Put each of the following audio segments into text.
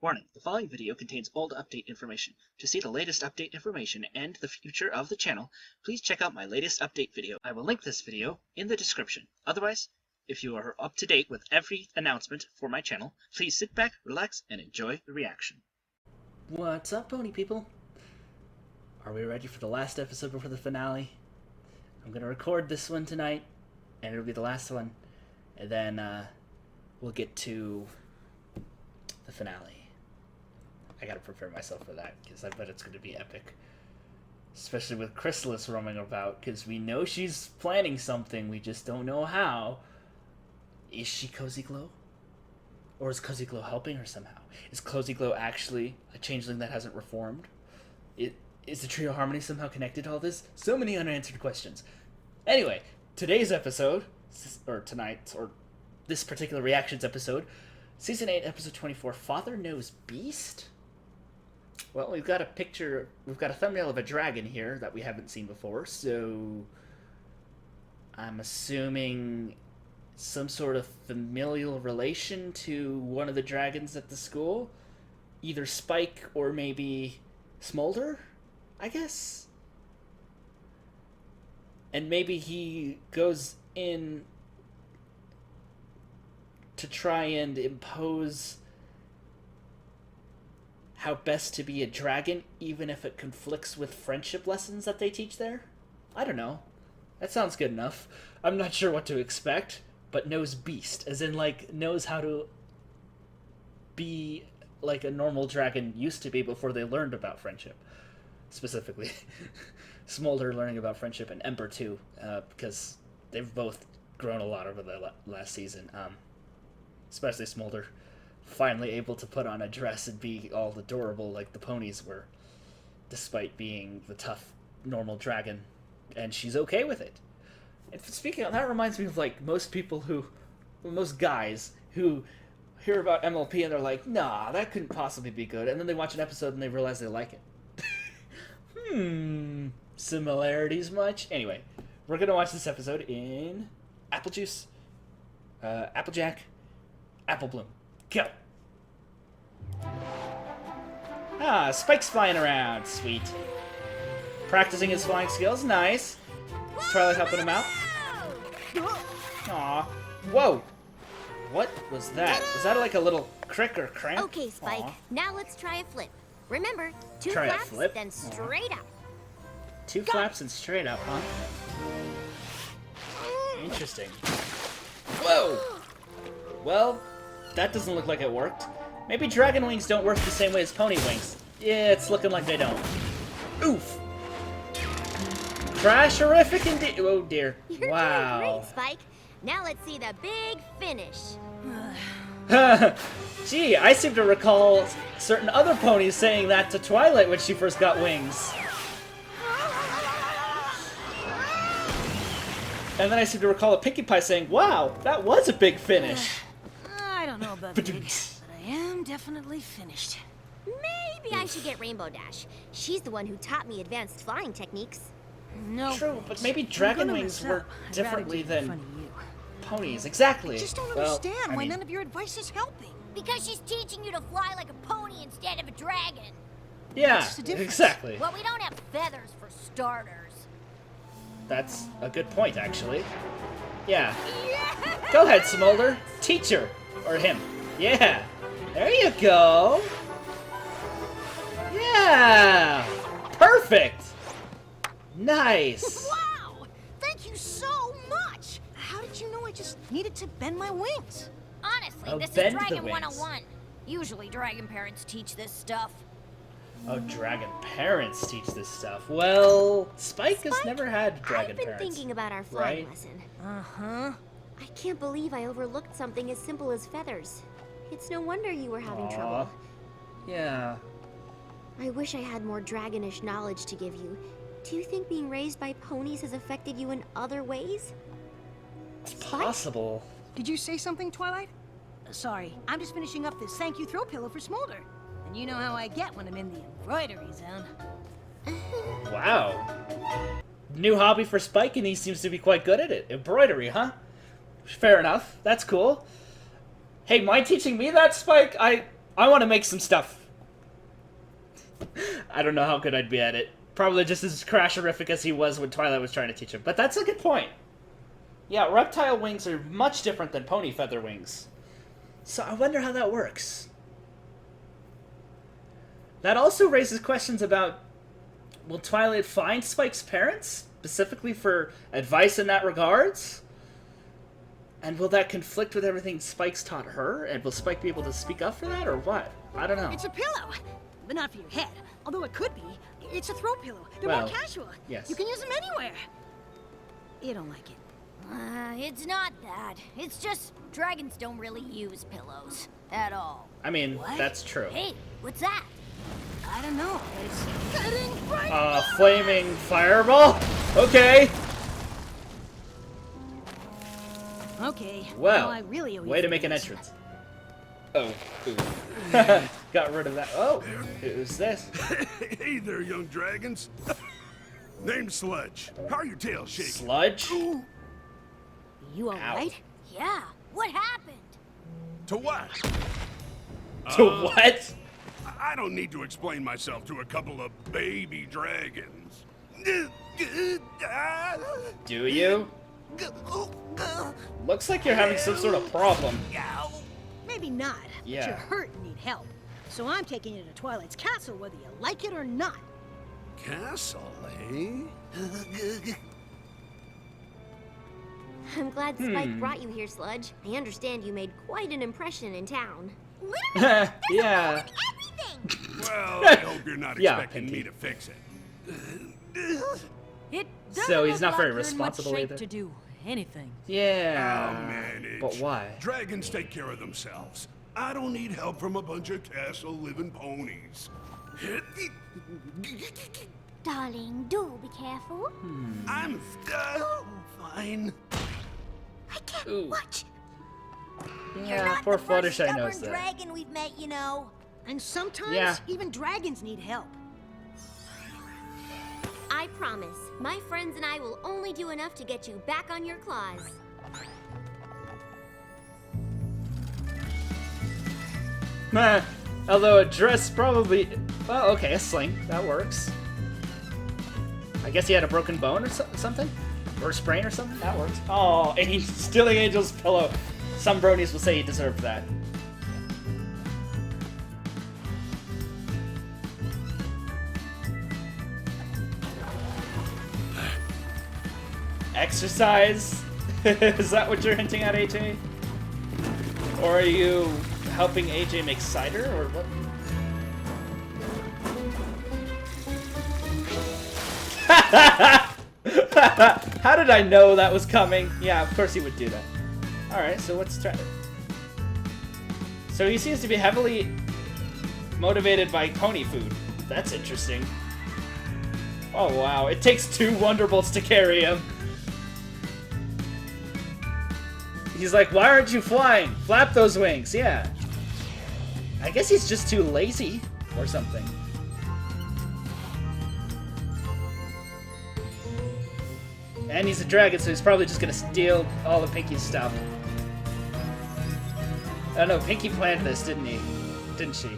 Warning, the following video contains old update information. To see the latest update information and the future of the channel, please check out my latest update video. I will link this video in the description. Otherwise, if you are up to date with every announcement for my channel, please sit back, relax, and enjoy the reaction. What's up, pony people? Are we ready for the last episode before the finale? I'm gonna record this one tonight, and it'll be the last one, and then we'll get to the finale. I gotta prepare myself for that, because I bet it's gonna be epic. Especially with Chrysalis roaming about, because we know she's planning something, we just don't know how. Is she Cozy Glow? Or is Cozy Glow helping her somehow? Is Cozy Glow actually a changeling that hasn't reformed? Is the Trio Harmony somehow connected to all this? So many unanswered questions. Anyway, today's episode, or tonight's, or this particular reactions episode, Season 8, Episode 24, Father Knows Beast? Well, we've got a thumbnail of a dragon here that we haven't seen before, so I'm assuming some sort of familial relation to one of the dragons at the school? Either Spike or maybe Smolder, I guess? And maybe he goes in to try and impose how best to be a dragon, even if it conflicts with friendship lessons that they teach there? I don't know. That sounds good enough. I'm not sure what to expect, but knows beast, as in, like, knows how to be like a normal dragon used to be before they learned about friendship. Specifically, Smolder learning about friendship, and Ember too, because they've both grown a lot over the last season. Especially Smolder, finally able to put on a dress and be all adorable like the ponies were, despite being the tough, normal dragon, and she's okay with it. And speaking of, that reminds me of, like, most guys who hear about MLP and they're like, nah, that couldn't possibly be good, and then they watch an episode and they realize they like it. Similarities much? Anyway, we're gonna watch this episode in Apple Juice, Applejack, Apple Bloom. Go! Ah, Spike's flying around. Sweet. Practicing his flying skills. Nice. Is Twilight helping him out? Aw. Whoa! What was that? Was that like a little crick or cramp? Okay, Spike. Aww. Now let's try a flip. Remember, two Try a flaps, flip? then straight up. Two flaps and straight up, huh? Interesting. Whoa! Well, that doesn't look like it worked. Maybe dragon wings don't work the same way as pony wings. Yeah, it's looking like they don't. Oof! Crash horrific indeed. Oh dear. You're wow. doing great, Spike. Now let's see the big finish. Gee, I seem to recall certain other ponies saying that to Twilight when she first got wings. And then I seem to recall a Pinkie Pie saying, wow, that was a big finish. I don't know about big, but I am definitely finished. Maybe I should get Rainbow Dash. She's the one who taught me advanced flying techniques. No. True, but maybe dragon wings work differently than ponies. Exactly. I just don't Well, understand I why mean, none of your advice is helping. Because she's teaching you to fly like a pony instead of a dragon. yeah, What's the difference? exactly. Well, we don't have feathers for starters. That's a good point, actually. Yeah. Go ahead, Smolder. Teach her. Or him. Yeah. There you go. Yeah. Perfect. Nice. Wow! Thank you so much! How did you know I just needed to bend my wings? Honestly, Oh, this is bend the Dragon wings. 101. Usually dragon parents teach this stuff. Oh, dragon parents teach this stuff. Well, Spike has never had dragon I've been parents. thinking about our flying right? lesson. Uh-huh. I can't believe I overlooked something as simple as feathers. It's no wonder you were having Aw. trouble. Yeah. I wish I had more dragonish knowledge to give you. Do you think being raised by ponies has affected you in other ways? It's possible. Did you say something, Twilight? Sorry, I'm just finishing up this thank you throw pillow for Smolder. And you know how I get when I'm in the embroidery zone. Wow. New hobby for Spike, and he seems to be quite good at it. Embroidery, huh? Fair enough. That's cool. Hey, mind teaching me that, Spike? I want to make some stuff. I don't know how good I'd be at it. Probably just as crash-horrific as he was when Twilight was trying to teach him. But that's a good point. Yeah, reptile wings are much different than pony feather wings. So I wonder how that works. That also raises questions about, will Twilight find Spike's parents, specifically for advice in that regards? And will that conflict with everything Spike's taught her? And will Spike be able to speak up for that, or what? I don't know. It's a pillow, but not for your head. Although it could be. It's a throw pillow. They're Well, more casual. yes. You can use them anywhere. You don't like it. It's not that. It's just dragons don't really use pillows at all. I mean, What? that's true. Hey, what's that? I don't know. It's getting right. Flaming fireball? Okay. Okay. Well, now I really owe you way to for make an this. entrance. Oh, ooh. Got rid of that. Oh, who's this? Hey there, young dragons. Name's Sludge. How are your tails shaking? Sludge? You Ow. alright? Yeah, what happened? To what? To what? I don't need to explain myself to a couple of baby dragons. Do you? Looks like you're having some sort of problem. Maybe not. Yeah. But you're hurt and need help. So I'm taking you to Twilight's castle whether you like it or not. Castle, eh? I'm glad Spike brought you here, Sludge. I understand you made quite an impression in town. Yeah. Well, I hope you're not Yeah, expecting Pinky. me to fix it. It So he's doesn't not look very like you're in much responsible shape either. to do anything. Yeah. I'll manage. But why? Dragons take care of themselves. I don't need help from a bunch of castle-living ponies. Darling, do be careful. I'm fine. I can't Ooh. watch. Yeah, poor Fluttershy knows that. dragon we've met, you know. And sometimes Yeah. even dragons need help. I promise, my friends and I will only do enough to get you back on your claws. Meh. Although a dress probably... Well, okay, a sling. That works. I guess he had a broken bone or something? Or a sprain or something? That works. Oh, and he's stealing Angel's pillow. Some bronies will say he deserved that. Exercise? Is that what you're hinting at, AJ? Or are you helping AJ make cider, or what? How did I know that was coming? Yeah, of course he would do that. Alright, so what's try? So he seems to be heavily motivated by pony food. That's interesting. Oh wow, it takes 2 Wonderbolts to carry him. He's like, why aren't you flying? Flap those wings, yeah. I guess he's just too lazy or something. And he's a dragon, so he's probably just gonna steal all of Pinky's stuff. Oh no, Pinky planned this, didn't he? Didn't she?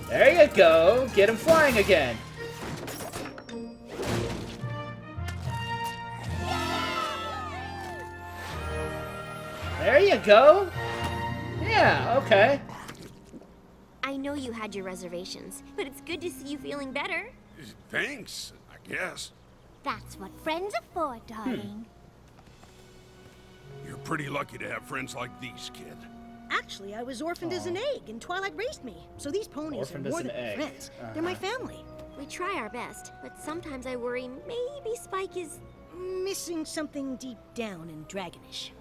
There you go! Get him flying again! There you go! Yeah, okay. I know you had your reservations, but it's good to see you feeling better. Thanks, I guess. That's what friends are for, darling. You're pretty lucky to have friends like these, kid. Actually, I was orphaned as an egg, and Twilight raised me. So these ponies Orphaned are as more an than egg. friends. They're my family. We try our best, but sometimes I worry maybe Spike is... Missing something deep down and dragonish.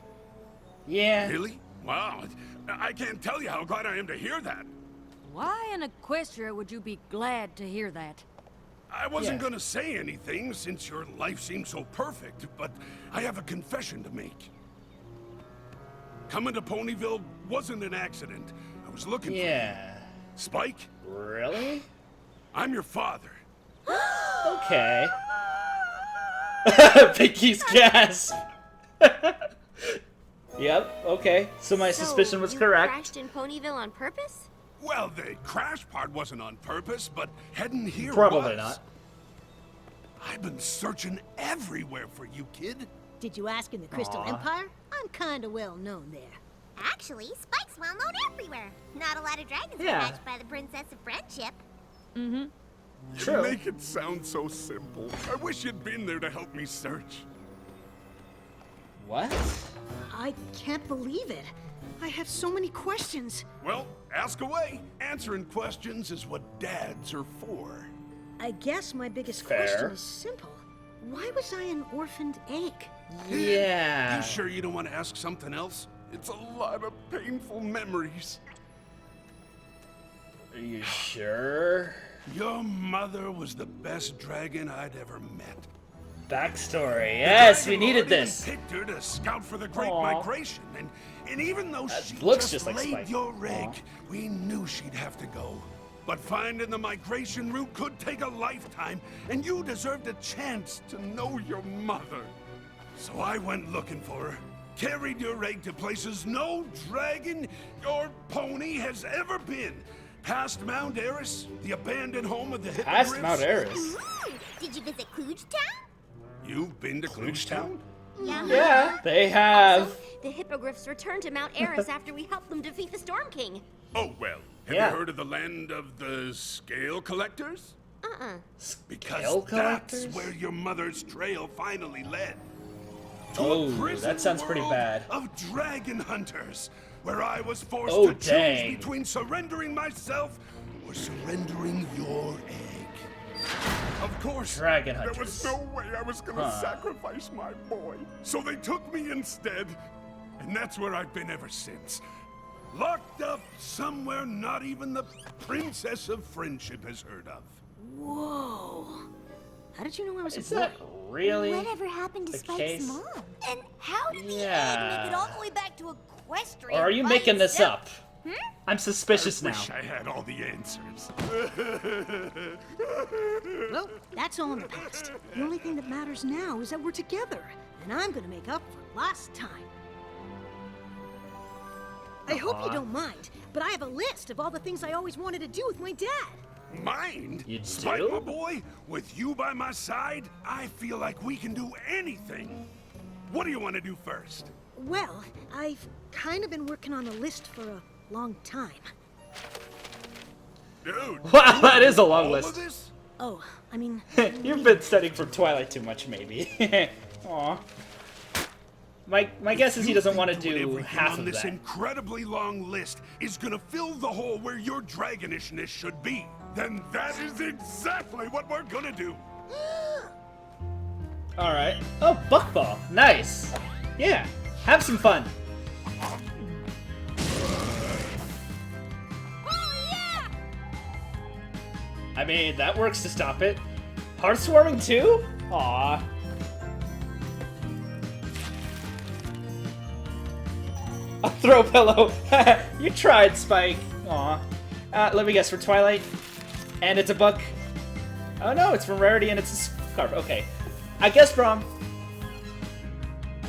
Yeah. Really? Wow. I can't tell you how glad I am to hear that. Why in Equestria would you be glad to hear that? I wasn't Yeah. gonna say anything since your life seems so perfect, but I have a confession to make. Coming to Ponyville wasn't an accident. I was looking for you. Yeah. Spike, Really? I'm your father. Okay. Pinky's gasp! Yep, okay. So my suspicion was you correct. crashed in Ponyville on purpose? Well, the crash part wasn't on purpose, but heading here Probably was. not. I've been searching everywhere for you, kid. Did you ask in the Crystal Aw. Empire? I'm kinda well known there. Actually, Spike's well known everywhere. Not a lot of dragons Yeah. are hatched by the Princess of Friendship. You True. make it sound so simple. I wish you'd been there to help me search. What? I can't believe it. I have so many questions. Well, ask away. Answering questions is what dads are for. I guess my biggest Fair. question is simple. Why was I an orphaned egg? Yeah. You sure you don't want to ask something else? It's a lot of painful memories. Are you sure? Your mother was the best dragon I'd ever met. Backstory. Yes, we Dragon needed Lord even this. picked her to scout for the Great Aw. Migration, and even though That she looks just just like laid Spike. your egg, Aw. we knew she'd have to go. But finding the migration route could take a lifetime, and you deserved a chance to know your mother. So I went looking for her, carried your egg to places no dragon or pony has ever been. Past Mount Eris, the abandoned home of the Past Hippogriffs. Mount Eris. Ooh, did you visit Kludge Town? You've been to Kludge Town? Yeah, they have. The Hippogriffs returned to Mount Eris after we helped them defeat the Storm King. Oh, well. Have Yeah. you heard of the land of the scale collectors? Because Scale that's collectors? where your mother's trail finally led. To Oh, a prison that sounds pretty world bad. Of dragon hunters, where I was forced Oh, to choose dang. between surrendering myself or surrendering your egg. Of course, Dragon there was hunters. no way I was gonna sacrifice my boy. So they took me instead, and that's where I've been ever since. Locked up somewhere not even the Princess of Friendship has heard of. Whoa. How did you know I was Is a boy? that really? Whatever happened to the Spike's case? mom? And how did the Yeah. egg make it all the way back to Equestria? Or are you by making this itself? up? I'm suspicious now. Wish I had all the answers. Well, that's all in the past. The only thing that matters now is that we're together, and I'm gonna make up for lost time. I hope you don't mind, but I have a list of all the things I always wanted to do with my dad. Mind? You Spike, do? my boy, with you by my side, I feel like we can do anything. What do you want to do first? Well, I've kind of been working on a list for a long time. Dude. Wow, that is a long all list. Of this? Oh, I mean, You've been studying for Twilight too much, maybe. Aw. My guess is he doesn't want to Doing do everything half on of this that. incredibly long list is gonna fill the hole where your dragonishness should be. Then that is exactly what we're gonna do. All right. Oh, buckball. Nice. Yeah. Have some fun. Oh, yeah! I mean, that works to stop it. Heartswarming too? Aw. A throw pillow. You tried, Spike. Aw. Let me guess, for Twilight. And it's a book. Oh no, it's from Rarity and it's a scarf. Okay. I guess wrong.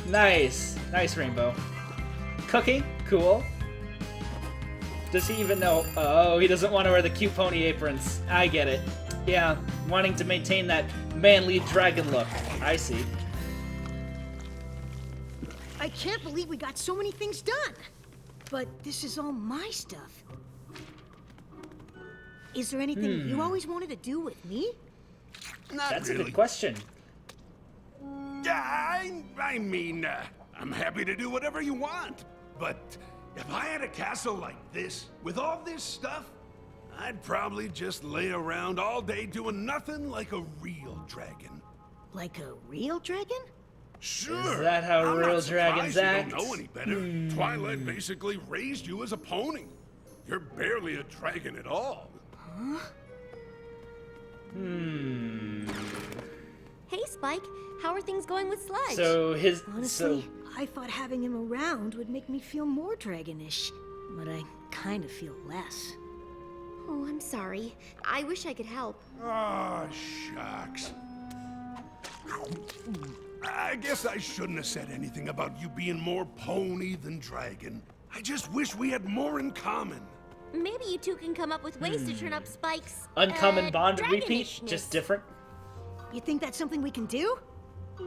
Nice. Nice rainbow. Cookie. Cool. Does he even know? Oh, he doesn't want to wear the cute pony aprons. I get it. Yeah, wanting to maintain that manly dragon look. I see. I can't believe we got so many things done. But this is all my stuff. Is there anything you always wanted to do with me? Not That's really. a good question. Yeah, I mean, I'm happy to do whatever you want. But if I had a castle like this, with all this stuff, I'd probably just lay around all day doing nothing like a real dragon. Like a real dragon? Sure. Is that how I'm real not dragons surprised act? you don't know any better. Twilight basically raised you as a pony. You're barely a dragon at all. Hey, Spike, how are things going with Sludge? So his Honestly, I thought having him around would make me feel more dragonish. But I kind of feel less. Oh, I'm sorry. I wish I could help. Ah, shucks. I guess I shouldn't have said anything about you being more pony than dragon. I just wish we had more in common. Maybe you two can come up with ways to turn up Spike's Uncommon bond repeat, dragonishness. just different. You think that's something we can do?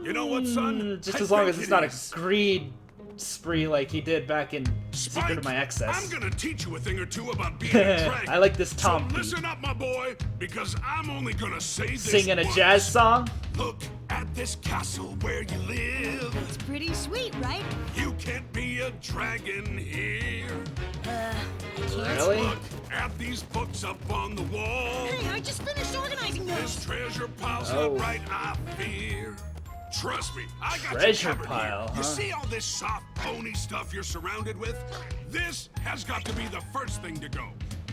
You know what, son? Just I as long think as it's it not a is. greed spree like he did back in Secret of My I'm Excess. gonna teach you a thing or two about being a dragon. I like this So Tom beat. listen up, my boy, because I'm only gonna say this Singing a once. jazz song. Look at this castle where you live. It's pretty sweet, right? You can't be a dragon here. I can't. Really? Look at these books up on the wall. Hey, I just finished organizing This those. treasure pile's Oh. not right, I fear. Trust me, I got Treasure you covered pile, here. huh? You see all this soft pony stuff you're surrounded with? This has got to be the first thing to go.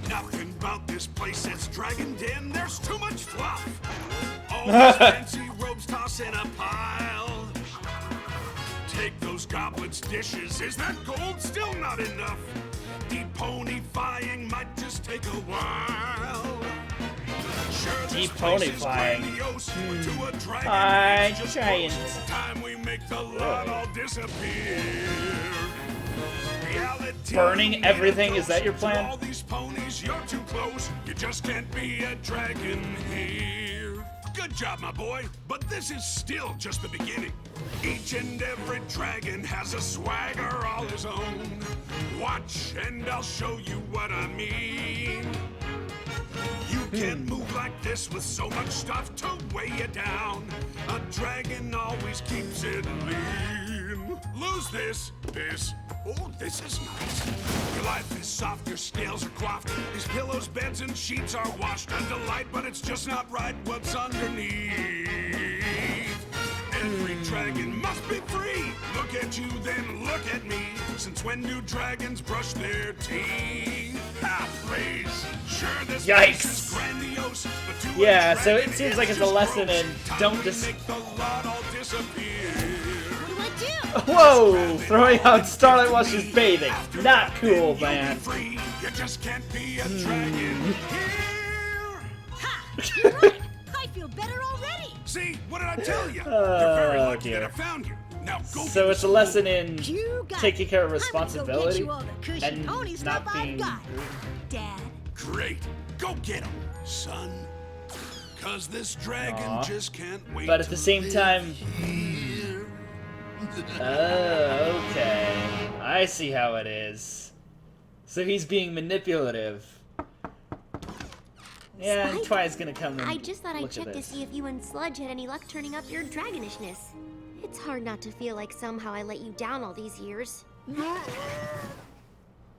Nothing about this place that's Dragon Den. There's too much fluff. All these fancy robes tossed in a pile. Take those goblets' dishes. Is that gold still not enough? Deponifying might just take a while. Sure, this place is Deponifying. grandiose, but to a dragon, I it's just giant. gross. Time we make the lot all disappear. Reality Burning everything, is that your to plan? all these ponies, you're too close. You just can't be a dragon here. Good job, my boy, but this is still just the beginning. Each and every dragon has a swagger all his own. Watch, and I'll show you what I mean. You can't move like this with so much stuff to weigh you down. A dragon always keeps it lean. Lose this. Oh, this is nice. Your life is soft, your scales are coiffed. These pillows, beds, and sheets are washed. A delight, but it's just not right what's underneath. Every dragon must be free. Look at you, then look at me. Since when do dragons brush their teeth? Ah, please. Sure, this place is Yikes. grandiose, but to a Yeah, so dragon, it seems it's like it's a just lesson gross. in Time don't we just- make the lot all disappear. What do I do? Whoa! Throwing out Starlight while she's bathing. Not cool, man. Free. You just can't be a dragon here. Ha! You're right. I feel better already. See, what did I tell you? You're very Oh, lucky dear. that I found you. Now go So get it's a some lesson in You got taking it. care of I'm gonna go get responsibility you all the cushy and pony not stuff being. I've got. Dad. Great. Go get him, son. Cause this dragon Aw. just can't wait. But at the to same live time- here. Oh, okay. I see how it is. So he's being manipulative. Yeah, and Spike, Twi's gonna come and I just thought I'd look at check to this. see if you and Sludge had any luck turning up your dragonishness. It's hard not to feel like somehow I let you down all these years.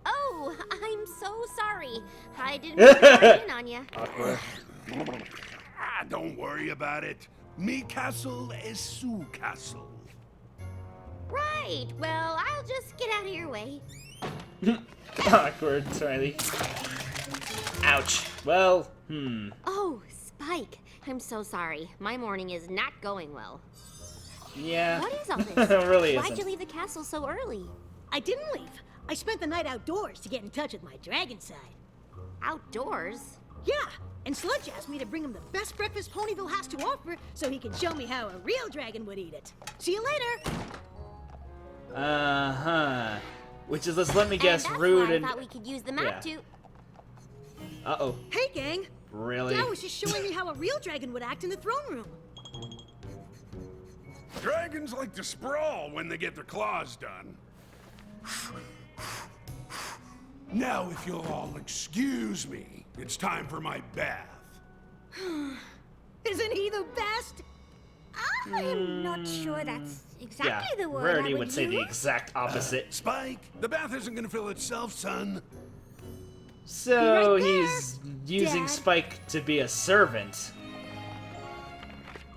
Oh, I'm so sorry. I didn't mean to barge in on you. Awkward. Ah, don't worry about it. Me castle is Sue castle. Right. Well, I'll just get out of your way. Awkward, Smiley. Ouch. Well, Oh, Spike. I'm so sorry. My morning is not going well. yeah. What is all this? It really Why'd isn't. you leave the castle so early? I didn't leave. I spent the night outdoors to get in touch with my dragon side. Outdoors? Yeah, and Sludge asked me to bring him the best breakfast Ponyville has to offer so he can show me how a real dragon would eat it. See you later. Uh-huh. Which is, let me guess, and that's rude why and... I thought we could use the map yeah. to... Uh-oh. Hey, gang. Really? Dad was just showing me how a real dragon would act in the throne room. Dragons like to sprawl when they get their claws done. Now, if you'll all excuse me, it's time for my bath. Isn't he the best? I'm not sure that's Yeah, exactly the word Rarity I would say the use. exact opposite. Spike, the bath isn't gonna fill itself, son. So Right there, he's using Dad. Spike to be a servant.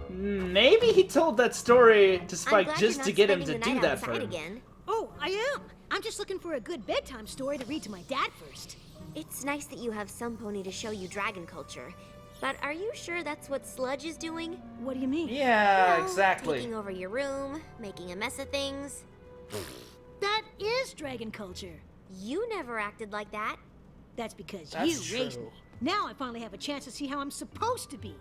Maybe he told that story to I'm Spike glad just you're to not get him to spending the do night that for outside him. again. Oh, I am. I'm just looking for a good bedtime story to read to my dad first. It's nice that you have some pony to show you dragon culture. But are you sure that's what Sludge is doing? What do you mean? Yeah, Well, exactly. Taking over your room, making a mess of things. That is dragon culture. You never acted like that. That's because That's you raised true. me. Now I finally have a chance to see how I'm supposed to be.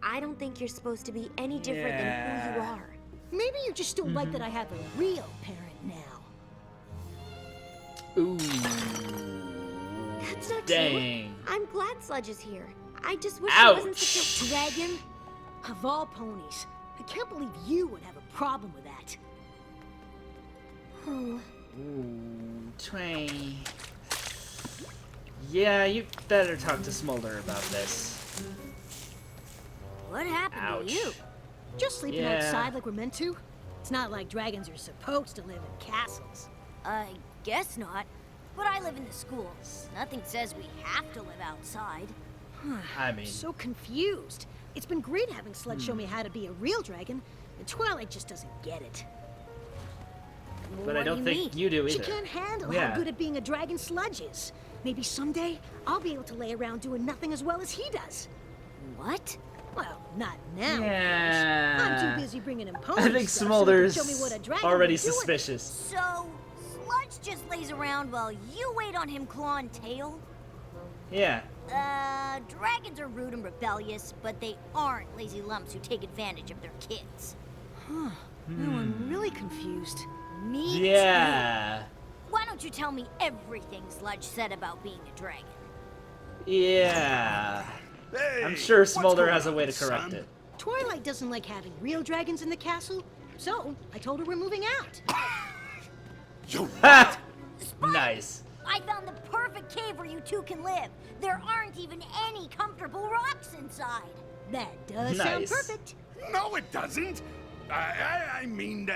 I don't think you're supposed to be any different than who you Yeah. are. Maybe you just don't like that I have a real parent now. Ooh. That's not Dang. true. I'm glad Sludge is here. I just wish Ouch. he wasn't such a Dragon? Of all ponies, I can't believe you would have a problem with that. Oh, Ooh, Twain. Yeah, you better talk to Smolder about this. What happened Ouch. to you? Just sleeping Yeah. outside like we're meant to? It's not like dragons are supposed to live in castles. I guess not. But I live in the schools. Nothing says we have to live outside. I mean, So confused. It's been great having Sludge show me how to be a real dragon, and Twilight just doesn't get it. but I What do don't you think mean? you do She either. can't handle Yeah. how good at being a dragon Sludge is. Maybe someday I'll be able to lay around doing nothing as well as he does. What? Well, not now. of course. Yeah. I'm too busy bringing him ponies. I think stuff so he can Smolder's show me what a dragon already would do with it. suspicious. So, Sludge just lays around while you wait on him clawing tail? Yeah. Dragons are rude and rebellious, but they aren't lazy lumps who take advantage of their kids. Now I'm really confused. Me Yeah. too. Why don't you tell me everything Sludge said about being a dragon? Yeah. Hey, I'm sure what's Smolder going has a on, way to correct son? it. Twilight doesn't like having real dragons in the castle, so I told her we're moving out. You Ha! Nice. I found the perfect cave where you two can live. There aren't even any comfortable rocks inside. That does sound Nice. perfect. No, it doesn't. I mean,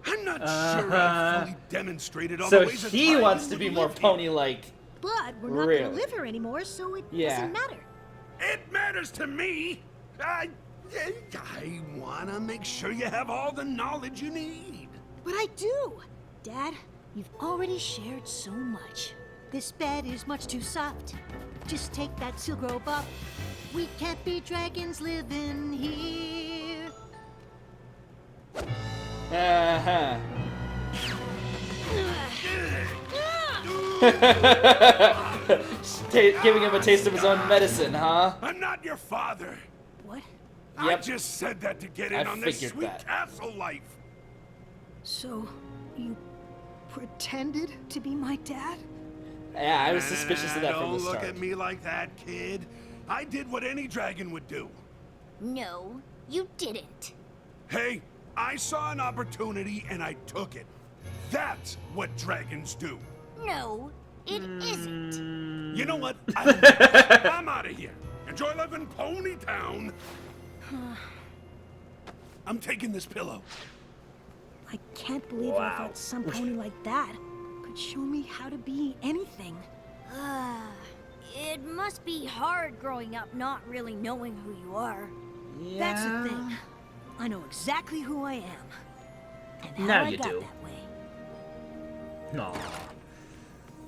I'm not sure Uh-huh. I fully demonstrated all So the ways that he I wants to would be more live here. pony-like. But we're not Really? gonna live here anymore, so it Yeah. doesn't matter. It matters to me. I wanna make sure you have all the knowledge you need. But I do. Dad, you've already shared so much. This bed is much too soft. Just take that silk robe up. We can't be dragons living here. Uh-huh. Giving him a taste of his own medicine, huh? I'm not your father. What? I Yep. just said that to get in I on this figured sweet that. castle life. So, you pretended to be my dad? Yeah, I was suspicious of that from Don't the look start. at me like that, kid. I did what any dragon would do. No, you didn't. Hey, I saw an opportunity and I took it. That's what dragons do. No, it isn't. You know what? I'm out of here. Enjoy living Pony Town. I'm taking this pillow. I can't believe I Wow. thought some pony like that could show me how to be anything. It must be hard growing up not really knowing who you are. Yeah. That's the thing. I know exactly who I am. And how Now I you got do. that way. No.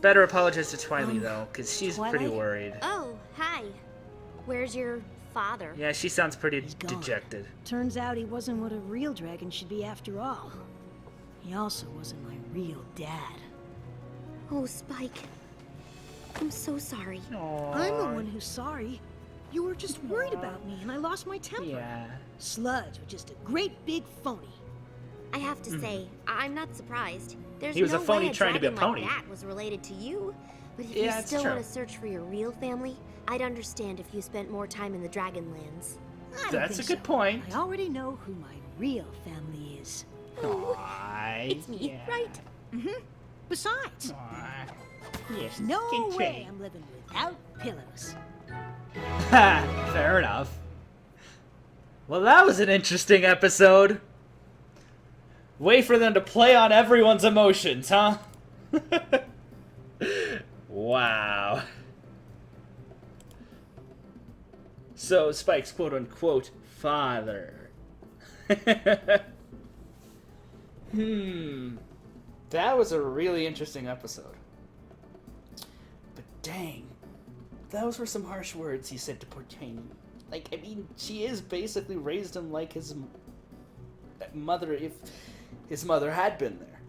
Better apologize to Twilight though, because she's pretty Twilight? worried. oh, hi. Where's your father? Yeah, she sounds pretty He's gone. dejected. Turns out he wasn't what a real dragon should be after all. He also wasn't my real dad. Oh, Spike. I'm so sorry. I'm the one who's sorry. You were just worried about me and I lost my temper. Yeah. Sludge was just a great big phony. I have to say, I'm not surprised. There's He was no a phony way trying to be a dragon pony. like that was related to you. But if Yeah, you it's still true. want to search for your real family, I'd understand if you spent more time in the Dragonlands. I don't That's think a good so. point. I already know who my real family is. Aw, It's me, yeah. right? Besides, Aw. Yes. no good way trait. I'm living without pillows. Ha, fair enough. Well, that was an interesting episode. Way for them to play on everyone's emotions, huh? Wow. So, Spike's quote-unquote father. That was a really interesting episode. But dang, those were some harsh words he said to poor Jane. Like, I mean, she is basically raised him like his mother, if his mother had been there.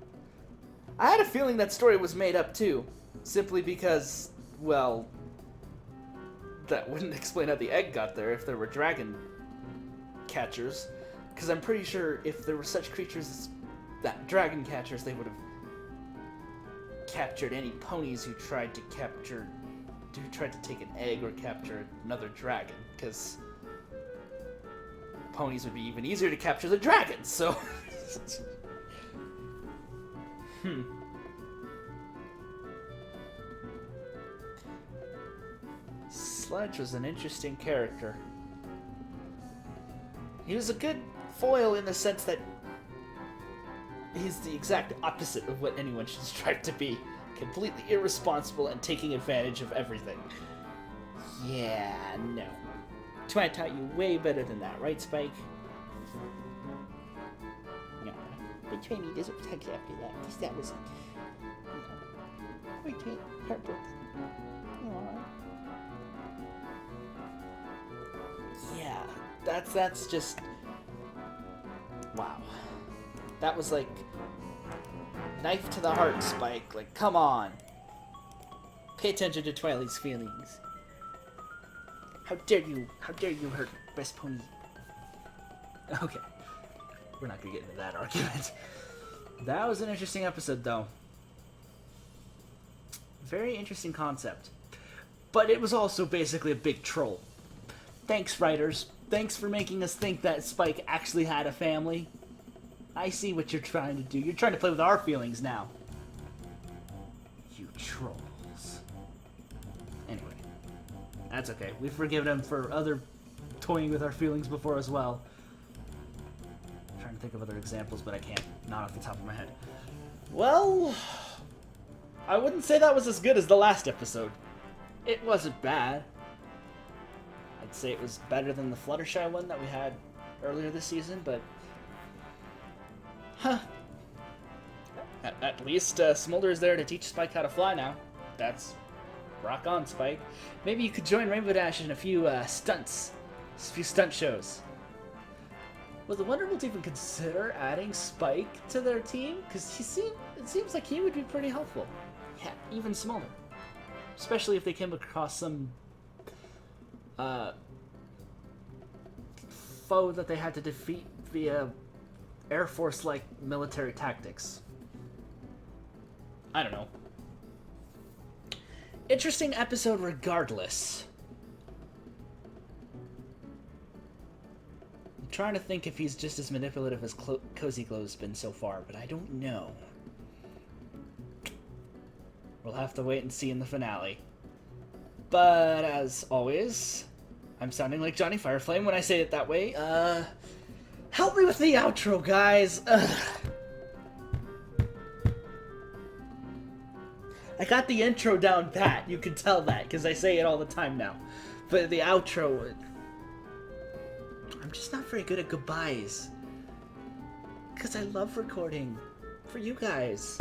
I had a feeling that story was made up too, simply because, well, that wouldn't explain how the egg got there if there were dragon catchers. Because I'm pretty sure if there were such creatures as that dragon catchers, they would have captured any ponies who tried to capture who tried to take an egg or capture another dragon, because ponies would be even easier to capture than dragons, so... Sludge was an interesting character. He was a good foil in the sense that he's the exact opposite of what anyone should strive to be. Completely irresponsible and taking advantage of everything. Yeah, no. Twilight taught you way better than that, right, Spike? No. But Trini doesn't protect you after that, because that was... Wait, heartbroken. Yeah, that's just... Wow. That was like... Knife to the heart, Spike. Like, come on. Pay attention to Twilight's feelings. How dare you hurt Best Pony. Okay. We're not gonna get into that argument. That was an interesting episode, though. Very interesting concept. But it was also basically a big troll. Thanks, writers. Thanks for making us think that Spike actually had a family. I see what you're trying to do. You're trying to play with our feelings now. You trolls. Anyway. That's okay. We've forgiven him for other toying with our feelings before as well. I'm trying to think of other examples, but I can't. Not off the top of my head. Well... I wouldn't say that was as good as the last episode. It wasn't bad. I'd say it was better than the Fluttershy one that we had earlier this season, but... Huh. At least Smolder is there to teach Spike how to fly now. That's rock on, Spike. Maybe you could join Rainbow Dash in a few stunts. A few stunt shows. Will the Wonderbolts even consider adding Spike to their team? Because it seems like he would be pretty helpful. Yeah, even Smolder. Especially if they came across some foe that they had to defeat via Air Force-like military tactics. I don't know. Interesting episode regardless. I'm trying to think if he's just as manipulative as Cozy Glow's been so far, but I don't know. We'll have to wait and see in the finale. But as always, I'm sounding like Johnny Fireflame when I say it that way. Help me with the outro, guys. Ugh. I got the intro down pat. You can tell that because I say it all the time now. But the outro, I'm just not very good at goodbyes. Because I love recording for you guys.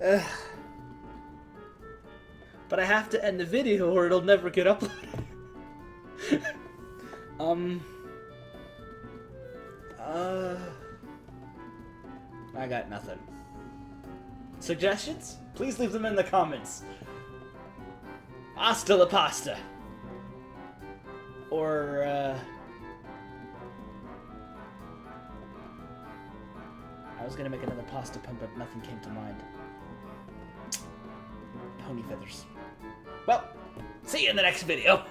Ugh. But I have to end the video or it'll never get uploaded. I got nothing. Suggestions? Please leave them in the comments. Hasta la pasta. Or, I was gonna make another pasta pun, but nothing came to mind. Pony feathers. Well, see you in the next video.